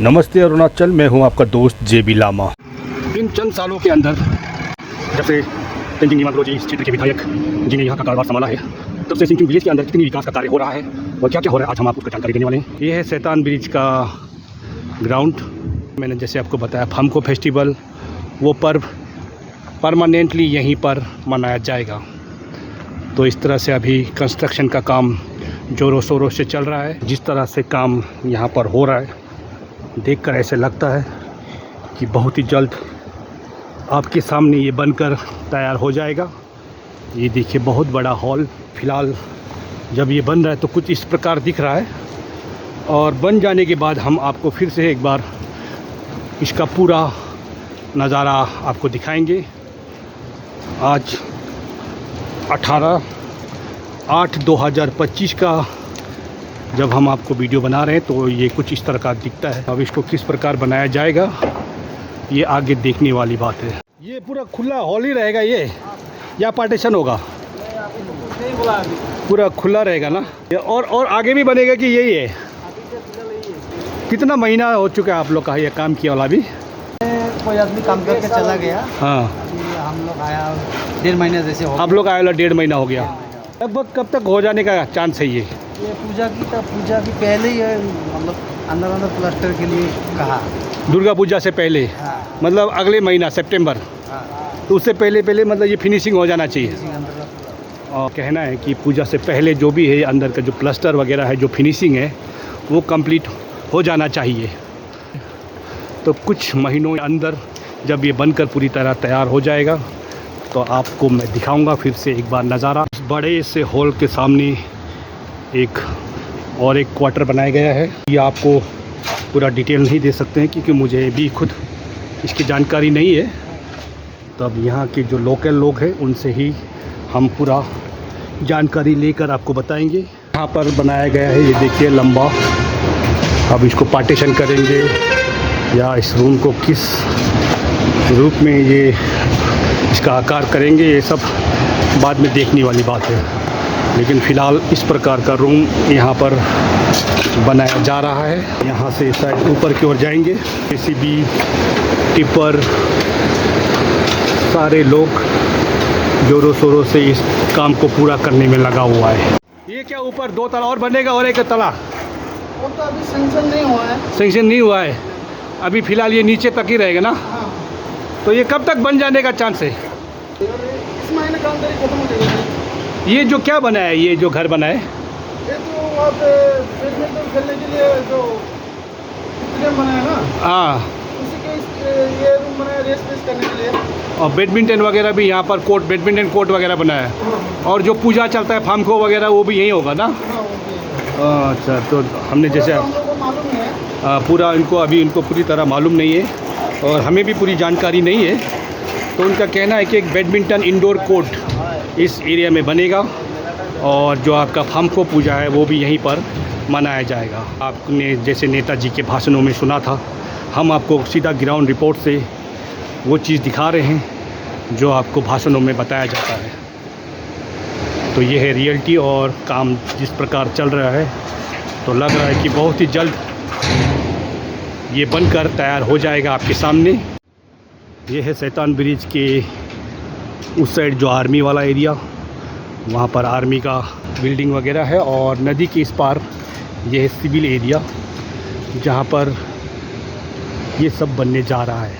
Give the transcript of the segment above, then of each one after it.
नमस्ते अरुणाचल, मैं हूं आपका दोस्त JB लामा। इन चंद सालों के अंदर जब से तेंजिंग नोर्गे लोजी इस क्षेत्र के विधायक जिन्हें यहाँ का कारोबार संभाला है, तब से सिंकिंग विलेज के अंदर कितनी विकास का कार्य हो रहा है और क्या क्या हो रहा है, आज हम आपको जानकारी देने वाले हैं। ये है सैतान ब्रिज का ग्राउंड। मैंने जैसे आपको बताया, फामको फेस्टिवल वो पर्व परमानेंटली यहीं पर मनाया जाएगा। तो इस तरह से अभी कंस्ट्रक्शन का काम ज़ोरों शोरों से चल रहा है। जिस तरह से काम यहाँ पर हो रहा है, देखकर ऐसे लगता है कि बहुत ही जल्द आपके सामने ये बनकर तैयार हो जाएगा। ये देखिए, बहुत बड़ा हॉल। फ़िलहाल जब ये बन रहा है तो कुछ इस प्रकार दिख रहा है, और बन जाने के बाद हम आपको फिर से एक बार इसका पूरा नज़ारा आपको दिखाएंगे। आज 18/8/2025 का जब हम आपको वीडियो बना रहे हैं तो ये कुछ इस तरह का दिखता है। अब इसको किस प्रकार बनाया जाएगा, ये आगे देखने वाली बात है। ये पूरा खुला हॉल ही रहेगा ये, या पार्टीशन होगा? पूरा खुला रहेगा ना? और आगे भी बनेगा कि यही है? कितना महीना हो चुका है आप लोग का ये काम किया वाला? अभी कोई आदमी काम करके चला गया। हाँ, हम लोग आया 1.5 महीने जैसे हो। आप लोग आए वाला 1.5 महीना हो गया। लगभग कब तक हो जाने का चांस है ये पूजा की? तब पूजा की पहले ही है, मतलब अंदर प्लास्टर के लिए कहा। दुर्गा पूजा से पहले? हाँ। मतलब अगले महीना सितंबर? हाँ। तो उससे पहले मतलब ये फिनिशिंग हो जाना चाहिए। और कहना है कि पूजा से पहले जो भी है अंदर का जो प्लास्टर वगैरह है, जो फिनिशिंग है, वो कंप्लीट हो जाना चाहिए। तो कुछ महीनों के अंदर जब ये बनकर पूरी तरह तैयार हो जाएगा तो आपको मैं दिखाऊंगा फिर से एक बार नज़ारा। इस बड़े से हॉल के सामने एक क्वार्टर बनाया गया है। ये आपको पूरा डिटेल नहीं दे सकते हैं क्योंकि मुझे भी खुद इसकी जानकारी नहीं है। तो अब यहाँ के जो लोकल लोग हैं उनसे ही हम पूरा जानकारी लेकर आपको बताएंगे। यहाँ पर बनाया गया है, ये देखिए, लंबा। अब इसको पार्टीशन करेंगे या इस रूम को किस रूप में ये इसका आकार करेंगे, ये सब बाद में देखने वाली बात है। लेकिन फ़िलहाल इस प्रकार का रूम यहाँ पर बनाया जा रहा है। यहाँ से शायद ऊपर की ओर जाएंगे। JCB, टिपर, सारे लोग जोरों शोरों से इस काम को पूरा करने में लगा हुआ है। ये क्या ऊपर 2 तला और बनेगा और एक तला? वो तो अभी सेंक्शन नहीं हुआ है। सेंक्शन नहीं हुआ है अभी, फ़िलहाल ये नीचे तक ही रहेगा ना? हाँ। तो ये कब तक बन जाने का चांस है? इस महीने का अंदर ही खत्म हो जाएगा। ये जो क्या बना है, ये जो घर बना है, ये तो वहाँ पे बैडमिंटन खेलने के लिए जो स्टेडियम बना है ना, हाँ, उसी के ये रूम बना है रेस करने के लिए। और बैडमिंटन वगैरह भी यहाँ पर कोर्ट, बैडमिंटन कोर्ट वगैरह बना है। और जो पूजा चलता है फामको वगैरह, वो भी यहीं होगा ना? अच्छा, तो हमने जैसे हम लोग को मालूम नहीं है पूरा, इनको पूरी तरह मालूम नहीं है और हमें भी पूरी जानकारी नहीं है। तो उनका कहना है कि एक बैडमिंटन इंडोर कोर्ट इस एरिया में बनेगा और जो आपका फामको पूजा है वो भी यहीं पर मनाया जाएगा। आपने जैसे नेताजी के भाषणों में सुना था, हम आपको सीधा ग्राउंड रिपोर्ट से वो चीज़ दिखा रहे हैं जो आपको भाषणों में बताया जाता है। तो ये है रियलिटी, और काम जिस प्रकार चल रहा है तो लग रहा है कि बहुत ही जल्द ये बनकर तैयार हो जाएगा आपके सामने। ये है सैतान ब्रिज के उस साइड जो आर्मी वाला एरिया, वहाँ पर आर्मी का बिल्डिंग वगैरह है, और नदी के इस पार ये है सिविल एरिया जहाँ पर ये सब बनने जा रहा है।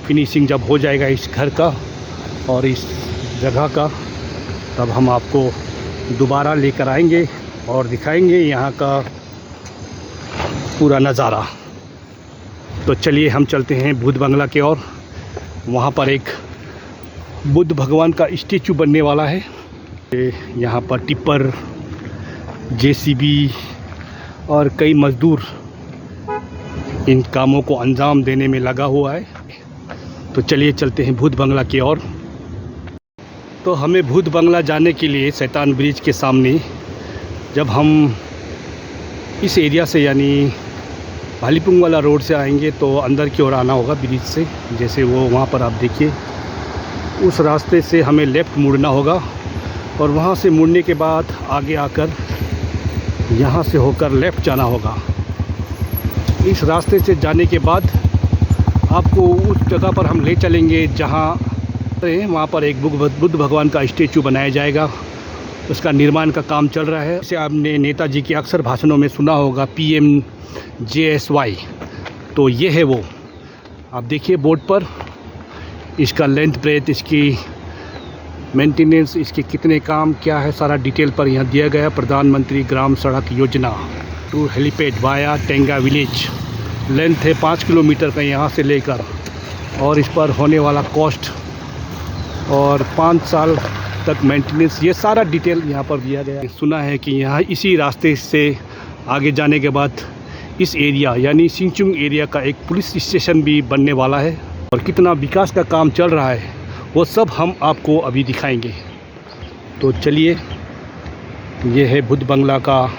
फिनिशिंग जब हो जाएगा इस घर का और इस जगह का, तब हम आपको दोबारा लेकर आएंगे और दिखाएंगे यहाँ का पूरा नज़ारा। तो चलिए हम चलते हैं बुद्ध बंगला की ओर। वहाँ पर एक बुद्ध भगवान का स्टेचू बनने वाला है। यहाँ पर टिप्पर, JCB और कई मज़दूर इन कामों को अंजाम देने में लगा हुआ है। तो चलिए चलते हैं भूत बंगला की ओर। तो हमें भूत बंगला जाने के लिए सैतान ब्रिज के सामने, जब हम इस एरिया से यानी भालीपुंग वाला रोड से आएंगे तो अंदर की ओर आना होगा ब्रिज से। जैसे वो वहाँ पर आप देखिए, उस रास्ते से हमें लेफ़्ट मुड़ना होगा और वहाँ से मुड़ने के बाद आगे आकर यहाँ से होकर लेफ़्ट जाना होगा। इस रास्ते से जाने के बाद आपको उस जगह पर हम ले चलेंगे जहाँ वहाँ पर एक बुद्ध भगवान का स्टेचू बनाया जाएगा। उसका निर्माण का काम चल रहा है। इसे आपने नेताजी के अक्सर भाषणों में सुना होगा, PMJSY। तो ये है वो, आप देखिए बोर्ड पर इसका लेंथ ब्रेथ, इसकी मेंटेनेंस, इसके कितने काम क्या है, सारा डिटेल पर यहाँ दिया गया। प्रधानमंत्री ग्राम सड़क योजना to helipad via Tenga village. Length है 5 किलोमीटर का यहाँ से लेकर, और इस पर होने वाला कॉस्ट और 5 साल तक मेंटेनेंस, ये सारा डिटेल यहाँ पर दिया गया है। सुना है कि यहाँ इसी रास्ते से आगे जाने के बाद इस एरिया यानी सिंचुंग एरिया का एक पुलिस स्टेशन भी बनने वाला है। और कितना विकास का काम चल रहा है वो सब हम आपको अभी दिखाएंगे। तो चलिए, ये है बुद्ध बंगला का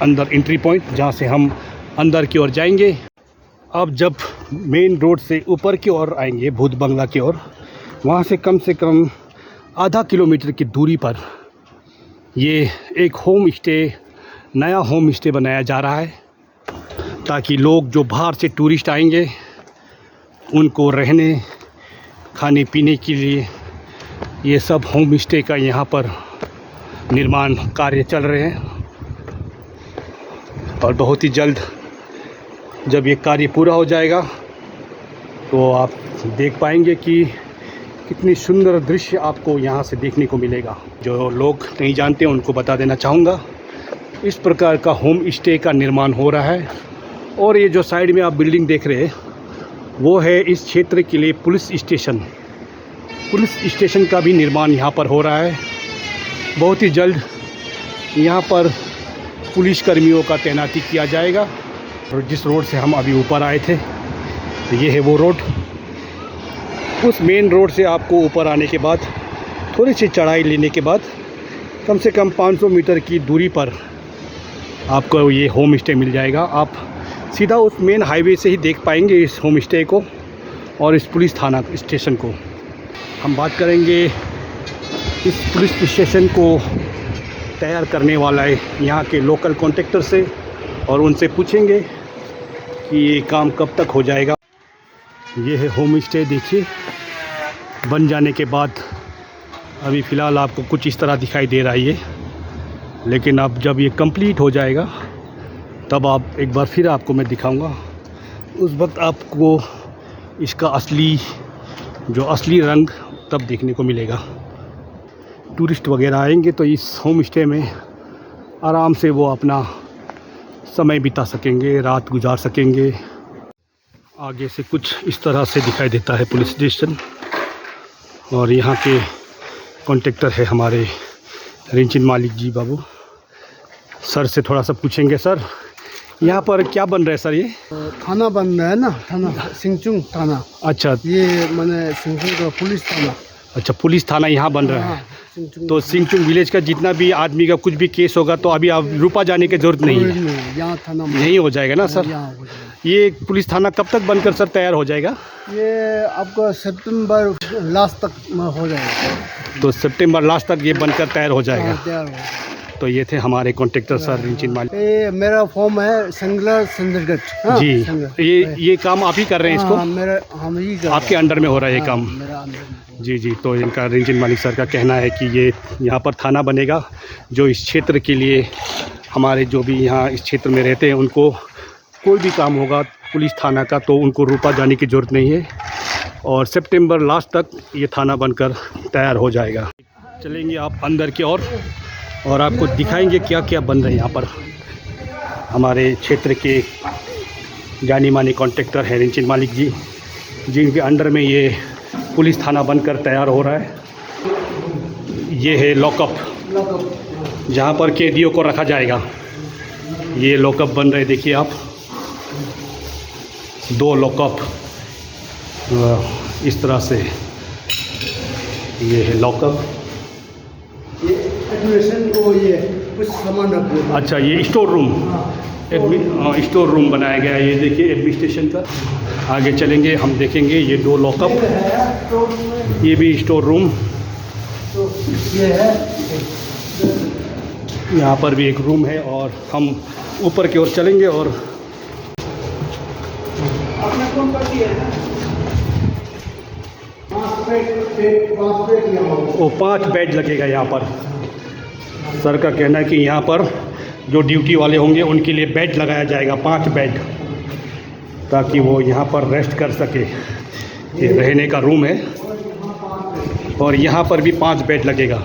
अंदर एंट्री पॉइंट, जहाँ से हम अंदर की ओर जाएंगे। अब जब मेन रोड से ऊपर की ओर आएंगे बुद्ध बंगला की ओर, वहाँ से कम आधा किलोमीटर की दूरी पर ये एक होम स्टे, नया होम स्टे बनाया जा रहा है, ताकि लोग जो बाहर से टूरिस्ट आएंगे उनको रहने खाने पीने के लिए ये सब होम स्टे का यहाँ पर निर्माण कार्य चल रहे हैं। और बहुत ही जल्द जब ये कार्य पूरा हो जाएगा तो आप देख पाएंगे कि कितनी सुंदर दृश्य आपको यहाँ से देखने को मिलेगा। जो लोग नहीं जानते उनको बता देना चाहूँगा, इस प्रकार का होम स्टे का निर्माण हो रहा है। और ये जो साइड में आप बिल्डिंग देख रहे हैं वो है इस क्षेत्र के लिए पुलिस स्टेशन का भी निर्माण यहाँ पर हो रहा है। बहुत ही जल्द यहाँ पर पुलिस कर्मियों का तैनाती किया जाएगा। और जिस रोड से हम अभी ऊपर आए थे, तो ये है वो रोड। उस मेन रोड से आपको ऊपर आने के बाद थोड़ी सी चढ़ाई लेने के बाद कम से कम 500 मीटर की दूरी पर आपको ये होम स्टे मिल जाएगा। आप सीधा उस मेन हाईवे से ही देख पाएंगे इस होम स्टे को और इस पुलिस थाना स्टेशन को। हम बात करेंगे इस पुलिस स्टेशन को तैयार करने वाला है यहाँ के लोकल कॉन्ट्रैक्टर से, और उनसे पूछेंगे कि ये काम कब तक हो जाएगा। ये है होम स्टे, देखिए बन जाने के बाद अभी फ़िलहाल आपको कुछ इस तरह दिखाई दे रहा है ये, लेकिन अब जब ये कंप्लीट हो जाएगा तब आप एक बार फिर आपको मैं दिखाऊंगा। उस वक्त आपको इसका असली रंग तब देखने को मिलेगा। टूरिस्ट वगैरह आएंगे तो इस होम स्टे में आराम से वो अपना समय बिता सकेंगे, रात गुजार सकेंगे। आगे से कुछ इस तरह से दिखाई देता है पुलिस स्टेशन। और यहाँ के कॉन्ट्रैक्टर है हमारे रिंचिन मालिक जी बाबू। सर से थोड़ा सा पूछेंगे, सर यहाँ पर क्या बन रहा है सर? ये थाना बन रहा है ना, थाना सिंचुंग थाना। अच्छा, ये मैंने सिंचुंग का पुलिस थाना। अच्छा, पुलिस थाना यहाँ बन रहा है। तो सिंचुंग विलेज का जितना भी आदमी का कुछ भी केस होगा तो अभी आप रूपा जाने की जरूरत नहीं है, यहाँ थाना यही हो जाएगा ना सर? ये पुलिस थाना कब तक बनकर सर तैयार हो जाएगा? ये आपका सितंबर लास्ट तक हो जाएगा। तो सितंबर लास्ट तक ये बनकर तैयार हो जाएगा। तैयार हो। तो ये थे हमारे कॉन्ट्रैक्टर सर रिंचिन मालिक। ये मेरा फॉर्म है संगला संदरगढ़। जी, ये काम आप ही कर रहे हैं इसको? हम ही आपके अंडर में हो रहा है ये काम? जी जी। तो इनका रिंचिन मालिक सर का कहना है कि ये यहाँ पर थाना बनेगा, जो इस क्षेत्र के लिए हमारे जो भी यहाँ इस क्षेत्र में रहते हैं उनको कोई भी काम होगा पुलिस थाना का तो उनको रूपा जाने की ज़रूरत नहीं है। और सितंबर लास्ट तक ये थाना बनकर तैयार हो जाएगा। चलेंगे आप अंदर की ओर और आपको दिखाएंगे क्या क्या बन रहा है यहाँ पर। हमारे क्षेत्र के जानी मानी कॉन्ट्रैक्टर हैं रिंचिन मालिक जी, जिनके अंडर में ये पुलिस थाना बनकर तैयार हो रहा है। ये है लॉकअप, जहाँ पर कैदियों को रखा जाएगा। ये लॉकअप बन रहे, देखिए आप, 2 लॉकअप इस तरह से। ये है लॉकअप। ये एडमिशन को ये कुछ सामान रखो। अच्छा, ये स्टोर रूम, स्टोर रूम बनाया गया है। ये देखिए एडमिनिस्ट्रेशन का। आगे चलेंगे हम देखेंगे ये 2 लॉकअप, ये भी स्टोर रूम। तो ये है, यहाँ पर भी एक रूम है। और हम ऊपर की ओर चलेंगे और कौन सा चाहिए? 5 बेड यहाँ होगा। वो 5 बेड लगेगा यहाँ पर। सर का कहना है कि यहाँ पर जो ड्यूटी वाले होंगे उनके लिए बेड लगाया जाएगा, 5 बेड, ताकि वो यहाँ पर रेस्ट कर सके। ये रहने का रूम है और यहाँ पर भी 5 बेड लगेगा।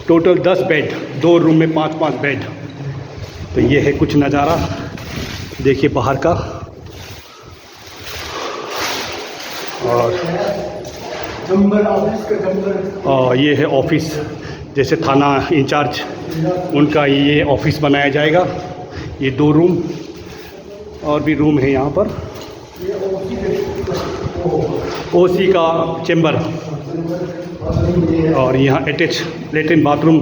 टोटल 10 बेड, 2 रूम में 5-5 बेड। तो ये है कुछ नज़ारा, देखिए बाहर का। और ये है ऑफिस, जैसे थाना इंचार्ज उनका ये ऑफिस बनाया जाएगा। ये 2 रूम और भी रूम है यहाँ पर। ओसी का चेंबर और यहाँ अटैच लेट्रिन बाथरूम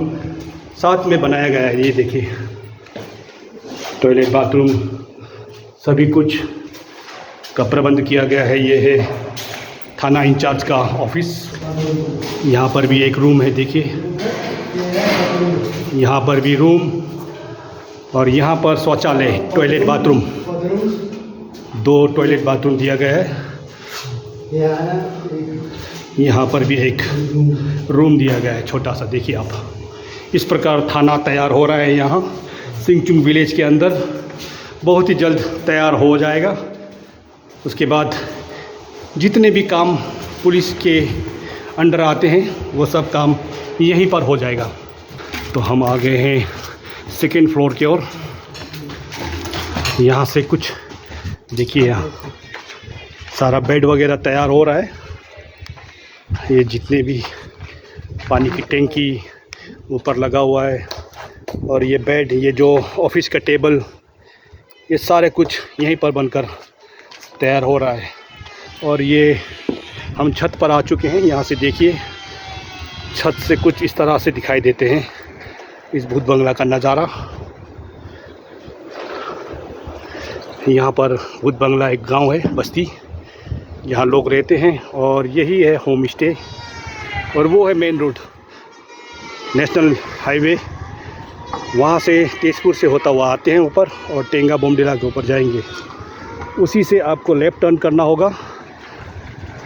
साथ में बनाया गया है। ये देखिए टॉयलेट बाथरूम सभी कुछ का प्रबंध किया गया है। ये है थाना इंचार्ज का ऑफिस। यहाँ पर भी एक रूम है, देखिए यहाँ पर भी रूम और यहाँ पर शौचालय, टॉयलेट बाथरूम, 2 टॉयलेट बाथरूम दिया गया है। यहाँ पर भी एक रूम दिया गया है छोटा सा, देखिए आप। इस प्रकार थाना तैयार हो रहा है यहाँ सिंगचुंग विलेज के अंदर। बहुत ही जल्द तैयार हो जाएगा। उसके बाद जितने भी काम पुलिस के अंडर आते हैं वो सब काम यहीं पर हो जाएगा। तो हम आ गए हैं 2nd फ्लोर की ओर। यहाँ से कुछ देखिए, यहाँ सारा बेड वगैरह तैयार हो रहा है। ये जितने भी पानी की टैंकी ऊपर लगा हुआ है और ये बेड, ये जो ऑफिस का टेबल, ये सारे कुछ यहीं पर बनकर तैयार हो रहा है। और ये हम छत पर आ चुके हैं। यहाँ से देखिए छत से कुछ इस तरह से दिखाई देते हैं इस भूत बंगला का नज़ारा। यहाँ पर भूत बंगला एक गांव है, बस्ती, यहाँ लोग रहते हैं और यही है होम स्टे। और वो है मेन रोड, नेशनल हाईवे, वहाँ से तेजपुर से होता हुआ आते हैं ऊपर और टेंगा बोमडिला के ऊपर जाएंगे। उसी से आपको लेफ़्ट टर्न करना होगा,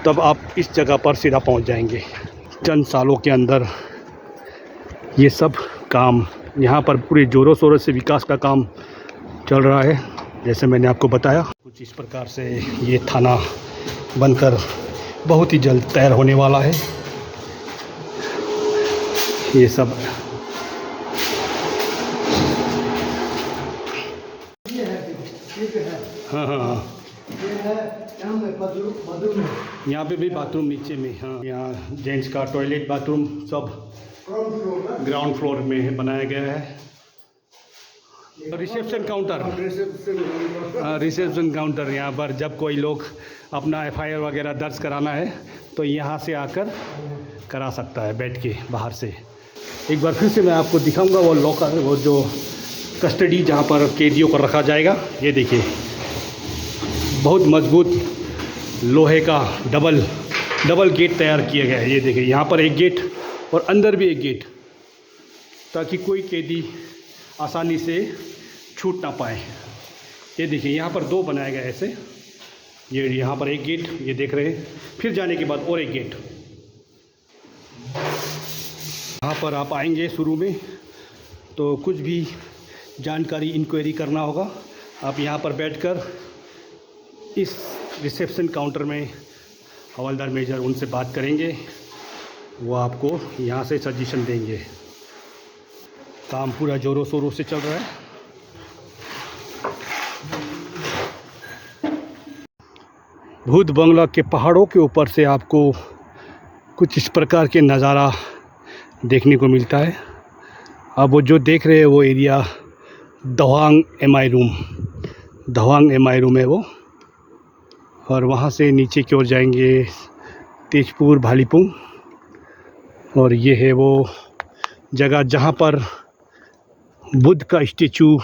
तब आप इस जगह पर सीधा पहुँच जाएंगे। चंद सालों के अंदर ये सब काम यहाँ पर पूरे ज़ोरों शोरों से विकास का काम चल रहा है, जैसे मैंने आपको बताया। कुछ इस प्रकार से ये थाना बनकर बहुत ही जल्द तैयार होने वाला है। ये सब हाँ हाँ हाँ, यहाँ पे भी बाथरूम नीचे में। हाँ, यहाँ जेंट्स का टॉयलेट बाथरूम सब ग्राउंड फ्लोर में बनाया गया है। रिसेप्शन काउंटर, रिसेप्शन काउंटर, यहाँ पर जब कोई लोग अपना FIR वगैरह दर्ज कराना है तो यहाँ से आकर करा सकता है बैठ के बाहर से। एक बार फिर से मैं आपको दिखाऊंगा वो लॉकर, वो जो कस्टडी जहाँ पर कैदियों को रखा जाएगा। ये देखिए बहुत मजबूत लोहे का डबल गेट तैयार किया गया है। ये देखिए यहाँ पर एक गेट और अंदर भी एक गेट, ताकि कोई कैदी आसानी से छूट ना पाए। ये देखिए यहाँ पर 2 बनाए गए ऐसे। ये यहाँ पर एक गेट, ये देख रहे हैं, फिर जाने के बाद और एक गेट। यहाँ पर आप आएंगे शुरू में तो कुछ भी जानकारी इंक्वायरी करना होगा, आप यहाँ पर बैठकर इस रिसेप्शन काउंटर में हवलदार मेजर उनसे बात करेंगे, वो आपको यहाँ से सजेशन देंगे। काम पूरा ज़ोरों शोरों से चल रहा है। भूत बंगला के पहाड़ों के ऊपर से आपको कुछ इस प्रकार के नज़ारा देखने को मिलता है। अब वो जो देख रहे हैं वो एरिया दवांग MI रूम है वो। और वहाँ से नीचे की ओर जाएंगे तेजपुर भालीपुंग। और ये है वो जगह जहाँ पर बुद्ध का स्टेचू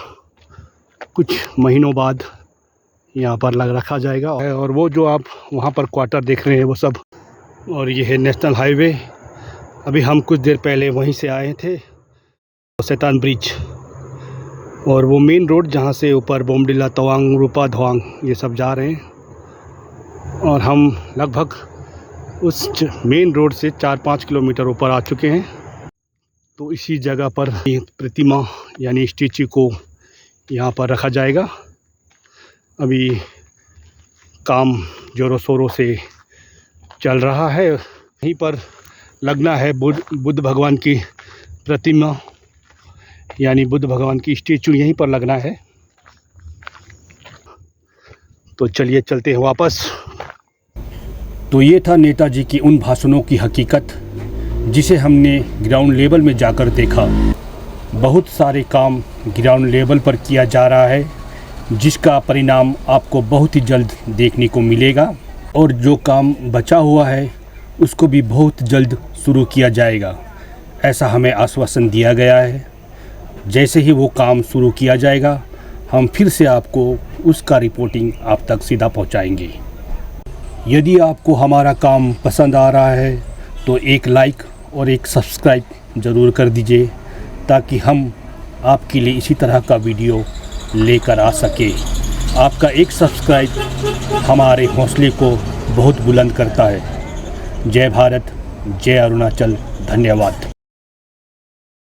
कुछ महीनों बाद यहाँ पर रखा जाएगा। और वो जो आप वहाँ पर क्वार्टर देख रहे हैं वो सब। और ये है नेशनल हाईवे। अभी हम कुछ देर पहले वहीं से आए थे, शैतान ब्रिज। और वो मेन रोड जहाँ से ऊपर बोमडिला, तवांग, रूपा, धवांग ये सब जा रहे हैं, और हम लगभग उस मेन रोड से 4-5 किलोमीटर ऊपर आ चुके हैं। तो इसी जगह पर ये प्रतिमा यानी स्टैचू को यहाँ पर रखा जाएगा। अभी काम ज़ोरों शोरों से चल रहा है। यहीं पर लगना है बुद्ध भगवान की प्रतिमा यानी बुद्ध भगवान की स्टैचू यहीं पर लगना है। तो चलिए चलते हैं वापस। तो ये था नेताजी की उन भाषणों की हकीकत जिसे हमने ग्राउंड लेवल में जाकर देखा। बहुत सारे काम ग्राउंड लेवल पर किया जा रहा है जिसका परिणाम आपको बहुत ही जल्द देखने को मिलेगा, और जो काम बचा हुआ है उसको भी बहुत जल्द शुरू किया जाएगा, ऐसा हमें आश्वासन दिया गया है। जैसे ही वो काम शुरू किया जाएगा हम फिर से आपको उसका रिपोर्टिंग आप तक सीधा पहुंचाएंगे। यदि आपको हमारा काम पसंद आ रहा है तो एक लाइक और एक सब्सक्राइब ज़रूर कर दीजिए ताकि हम आपके लिए इसी तरह का वीडियो लेकर आ सके। आपका एक सब्सक्राइब हमारे हौसले को बहुत बुलंद करता है। जय भारत, जय अरुणाचल, धन्यवाद।